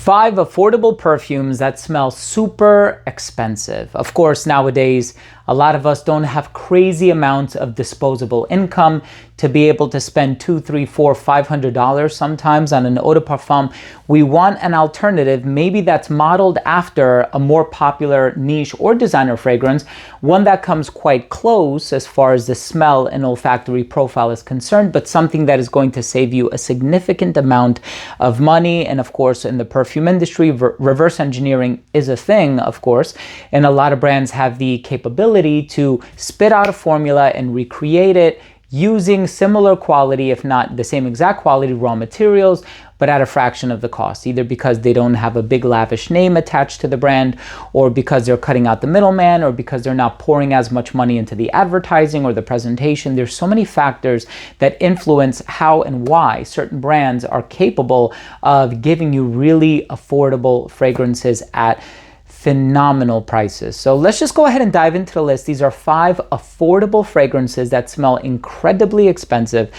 5 affordable perfumes that smell super expensive. Of course, nowadays, a lot of us don't have crazy amounts of disposable income to be able to spend $200, $300, $400, $500 sometimes on an eau de parfum. We want an alternative, maybe that's modeled after a more popular niche or designer fragrance, one that comes quite close as far as the smell and olfactory profile is concerned, but something that is going to save you a significant amount of money. And of course, in the perfume industry, reverse engineering is a thing, of course, and a lot of brands have the capability to spit out a formula and recreate it using similar quality, if not the same exact quality, raw materials, but at a fraction of the cost, either because they don't have a big lavish name attached to the brand, or because they're cutting out the middleman, or because they're not pouring as much money into the advertising or the presentation. There's so many factors that influence how and why certain brands are capable of giving you really affordable fragrances at phenomenal prices. So let's just go ahead and dive into the list. These are 5 affordable fragrances that smell incredibly expensive.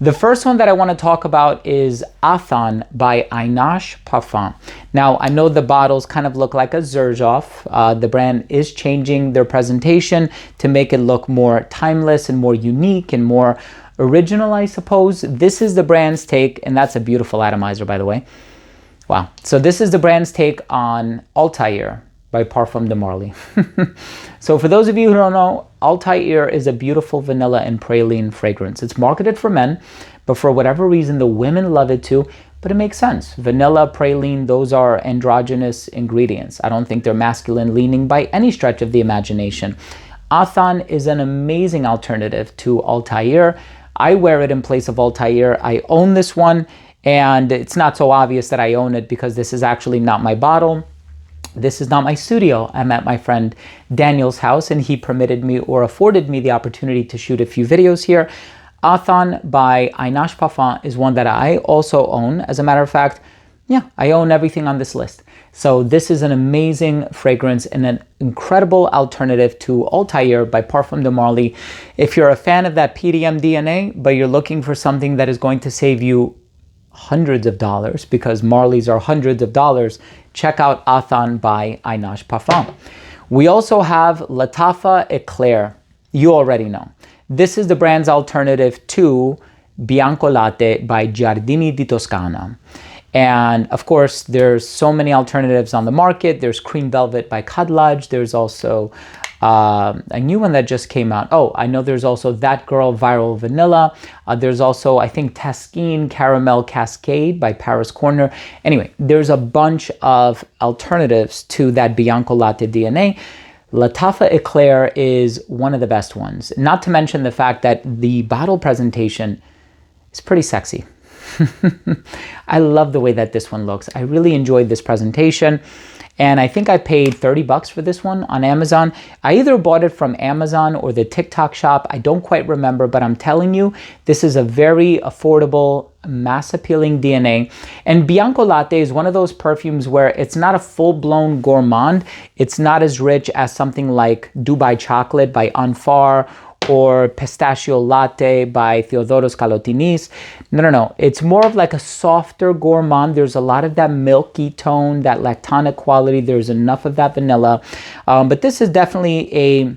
The first one that I want to talk about is Athan by Einache Parfums. Now, I know the bottles kind of look like a Xerjoff. The brand is changing their presentation to make it look more timeless and more unique and more original, I suppose. This is the brand's take, and that's a beautiful atomizer, by the way. Wow. So this is the brand's take on Altair by Parfums de Marly. So for those of you who don't know, Altair is a beautiful vanilla and praline fragrance. It's marketed for men, but for whatever reason, the women love it too. But it makes sense. Vanilla, praline, those are androgynous ingredients. I don't think they're masculine leaning by any stretch of the imagination. Athan is an amazing alternative to Altair. I wear it in place of Altair. I own this one. And it's not so obvious that I own it because this is actually not my bottle. This is not my studio. I'm at my friend Daniel's house and he permitted me or afforded me the opportunity to shoot a few videos here. Athan by Einache Parfums is one that I also own. As a matter of fact, yeah, I own everything on this list. So this is an amazing fragrance and an incredible alternative to Altair by Parfums de Marly. If you're a fan of that PDM DNA, but you're looking for something that is going to save you hundreds of dollars, because Marlys are hundreds of dollars, check out Athan by Einache Parfums. We also have Lattafa Eclair. You already know. This is the brand's alternative to Bianco Latte by Giardini di Toscana. And of course, there's so many alternatives on the market. There's Cream Velvet by Cadlage. There's also a new one that just came out. Oh, I know there's also That Girl Viral Vanilla. There's also, I think, Taskine Caramel Cascade by Paris Corner. Anyway, there's a bunch of alternatives to that Bianco Latte DNA. Lattafa Eclair is one of the best ones. Not to mention the fact that the bottle presentation is pretty sexy. I love the way that this one looks. I really enjoyed this presentation. And I think I paid $30 for this one on Amazon. I either bought it from Amazon or the TikTok shop. I don't quite remember, but I'm telling you, this is a very affordable, mass-appealing DNA. And Bianco Latte is one of those perfumes where it's not a full-blown gourmand. It's not as rich as something like Dubai Chocolate by Anfar or Pistachio Latte by Theodoros Kalotinis. No. It's more of like a softer gourmand. There's a lot of that milky tone, that lactonic quality. There's enough of that vanilla. But this is definitely a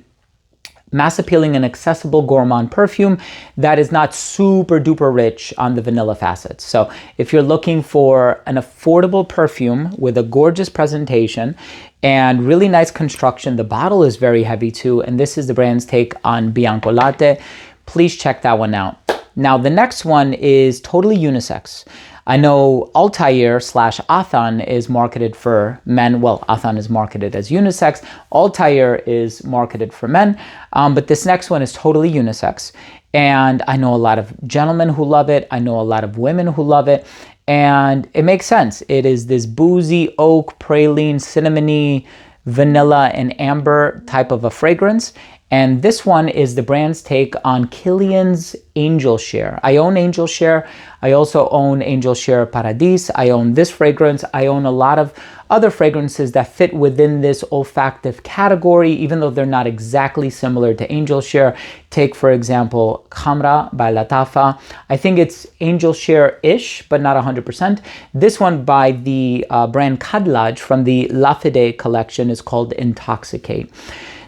mass-appealing and accessible gourmand perfume that is not super duper rich on the vanilla facets. So if you're looking for an affordable perfume with a gorgeous presentation and really nice construction, the bottle is very heavy too, and this is the brand's take on Bianco Latte. Please check that one out. Now, the next one is totally unisex. I know Altair / Athan is marketed for men. Well, Athan is marketed as unisex. Altair is marketed for men. But this next one is totally unisex. And I know a lot of gentlemen who love it. I know a lot of women who love it. And it makes sense. It is this boozy, oak, praline, cinnamony, vanilla, and amber type of a fragrance. And this one is the brand's take on Kilian's Angel Share. I own Angel Share. I also own Angel Share Paradis. I own this fragrance. I own a lot of other fragrances that fit within this olfactive category, even though they're not exactly similar to Angel Share. Take, for example, Khamra by Lattafa. I think it's Angel Share-ish, but not 100%. This one by the brand Kadlaj from the Lattafa collection is called Intoxicate.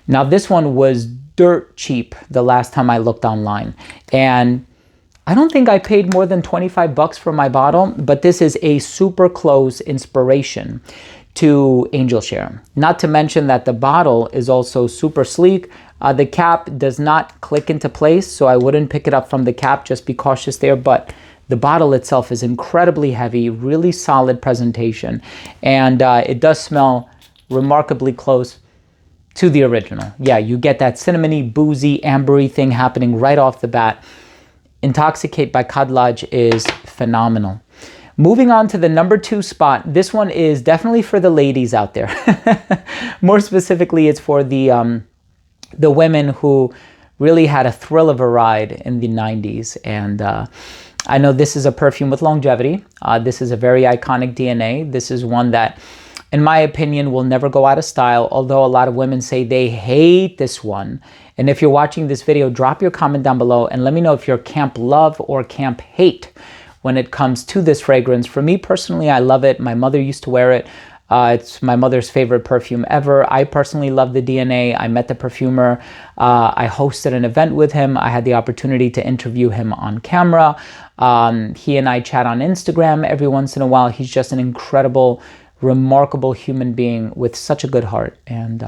Now, this one was dirt cheap the last time I looked online. And I don't think I paid more than 25 bucks for my bottle, but this is a super close inspiration to Angel Share. Not to mention that the bottle is also super sleek. The cap does not click into place, so I wouldn't pick it up from the cap. Just be cautious there. But the bottle itself is incredibly heavy, really solid presentation. And it does smell remarkably close to the original. Yeah, you get that cinnamony, boozy, ambery thing happening right off the bat. Intoxicate by Kadlaj is phenomenal. Moving on to the number 2 spot. This one is definitely for the ladies out there. More specifically, it's for the women who really had a thrill of a ride in the 90s. And I know this is a perfume with longevity. This is a very iconic DNA. This is one that, in my opinion, will never go out of style, although a lot of women say they hate this one. And if you're watching this video, drop your comment down below and let me know if you're camp love or camp hate when it comes to this fragrance. For me personally, I love it. My mother used to wear it. It's my mother's favorite perfume ever. I personally love the DNA. I met the perfumer. I hosted an event with him. I had the opportunity to interview him on camera. He and I chat on Instagram every once in a while. He's just an incredible, remarkable human being with such a good heart. And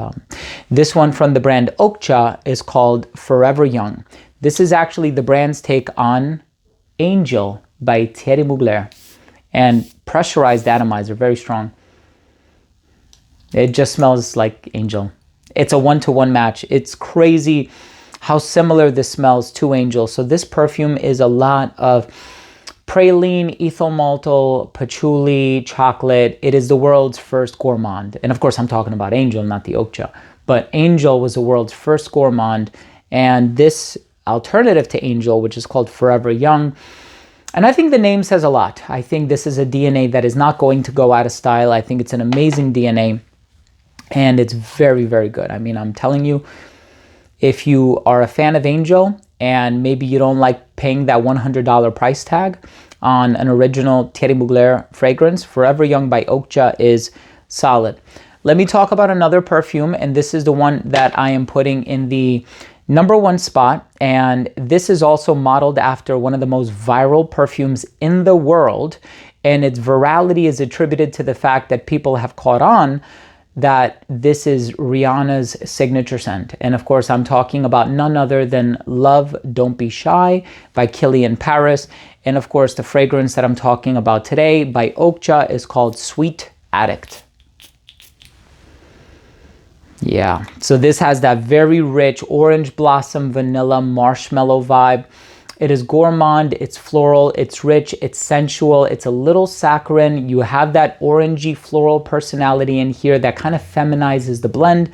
this one from the brand Okja is called Forever Young. This is actually the brand's take on Angel by Thierry Mugler. And pressurized atomizer, very strong. It just smells like Angel. It's a 1-to-1 match. It's crazy how similar this smells to Angel. So this perfume is a lot of praline, ethyl maltol, patchouli, chocolate. It is the world's first gourmand. And of course, I'm talking about Angel, not the Okja. But Angel was the world's first gourmand. And this alternative to Angel, which is called Forever Young, and I think the name says a lot. I think this is a DNA that is not going to go out of style. I think it's an amazing DNA. And it's very, very good. I mean, I'm telling you, if you are a fan of Angel and maybe you don't like paying that $100 price tag on an original Thierry Mugler fragrance, Forever Young by Okja is solid. Let me talk about another perfume, and this is the one that I am putting in the number 1 spot. And this is also modeled after one of the most viral perfumes in the world. And its virality is attributed to the fact that people have caught on that this is Rihanna's signature scent. And of course, I'm talking about none other than Love Don't Be Shy by Kilian Paris. And of course, the fragrance that I'm talking about today by Okja is called Sweet Addict. Yeah, so this has that very rich orange blossom, vanilla, marshmallow vibe. It is gourmand, it's floral, it's rich, it's sensual, it's a little saccharine. You have that orangey floral personality in here that kind of feminizes the blend.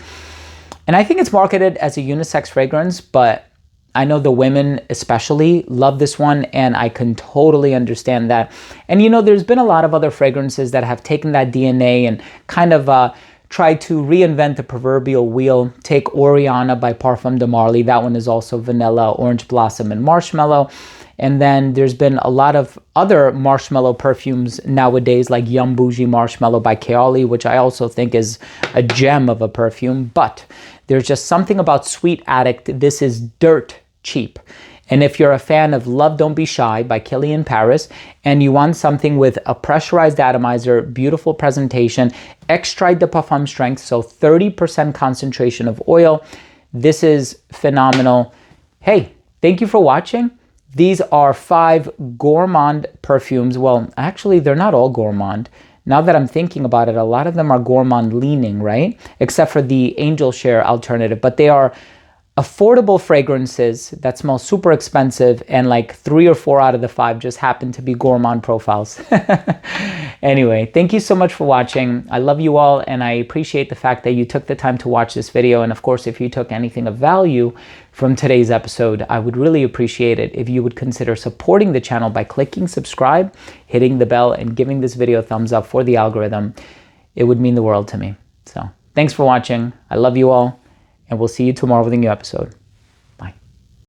And I think it's marketed as a unisex fragrance, but I know the women especially love this one, and I can totally understand that. And you know, there's been a lot of other fragrances that have taken that DNA and kind of tried to reinvent the proverbial wheel. Take Rihanna by Parfums de Marly. That one is also vanilla, orange blossom, and marshmallow. And then there's been a lot of other marshmallow perfumes nowadays, like Yum Bougie Marshmallow by Kilian, which I also think is a gem of a perfume. But there's just something about Sweet Addict. This is dirt cheap. And if you're a fan of Love Don't Be Shy by Kilian Paris, and you want something with a pressurized atomizer, beautiful presentation, extrait de parfum strength, so 30% concentration of oil, this is phenomenal. Hey, thank you for watching. These are 5 gourmand perfumes. Well, actually, they're not all gourmand. Now that I'm thinking about it, a lot of them are gourmand leaning, right? Except for the Angel Share alternative, but they are affordable fragrances that smell super expensive, and like 3 or 4 out of the 5 just happen to be gourmand profiles. Anyway, thank you so much for watching. I love you all, and I appreciate the fact that you took the time to watch this video. And of course, if you took anything of value from today's episode, I would really appreciate it if you would consider supporting the channel by clicking subscribe, hitting the bell, and giving this video a thumbs up for the algorithm. It would mean the world to me. So thanks for watching. I love you all, and we'll see you tomorrow with a new episode.